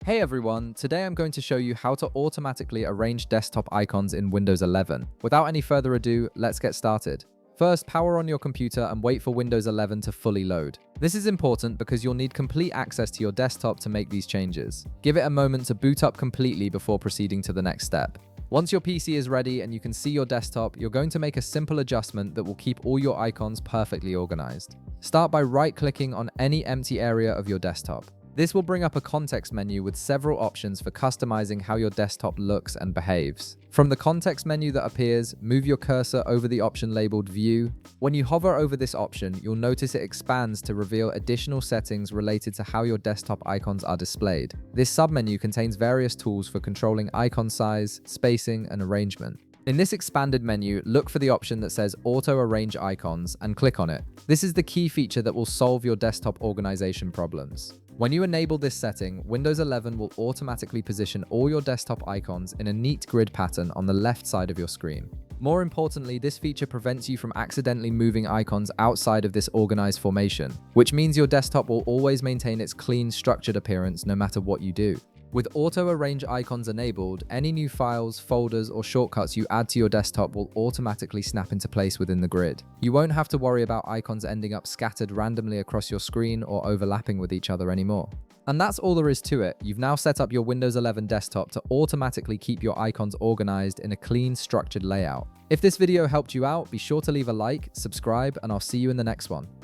Hey everyone, today I'm going to show you how to automatically arrange desktop icons in Windows 11. Without any further ado, let's get started. First, power on your computer and wait for Windows 11 to fully load. This is important because you'll need complete access to your desktop to make these changes. Give it a moment to boot up completely before proceeding to the next step. Once your PC is ready and you can see your desktop, you're going to make a simple adjustment that will keep all your icons perfectly organized. Start by right-clicking on any empty area of your desktop. This will bring up a context menu with several options for customizing how your desktop looks and behaves. From the context menu that appears, move your cursor over the option labeled View. When you hover over this option, you'll notice it expands to reveal additional settings related to how your desktop icons are displayed. This submenu contains various tools for controlling icon size, spacing, and arrangement. In this expanded menu, look for the option that says Auto Arrange Icons and click on it. This is the key feature that will solve your desktop organization problems. When you enable this setting, Windows 11 will automatically position all your desktop icons in a neat grid pattern on the left side of your screen. More importantly, this feature prevents you from accidentally moving icons outside of this organized formation, which means your desktop will always maintain its clean, structured appearance no matter what you do. With Auto Arrange Icons enabled, any new files, folders, or shortcuts you add to your desktop will automatically snap into place within the grid. You won't have to worry about icons ending up scattered randomly across your screen or overlapping with each other anymore. And that's all there is to it. You've now set up your Windows 11 desktop to automatically keep your icons organized in a clean, structured layout. If this video helped you out, be sure to leave a like, subscribe, and I'll see you in the next one.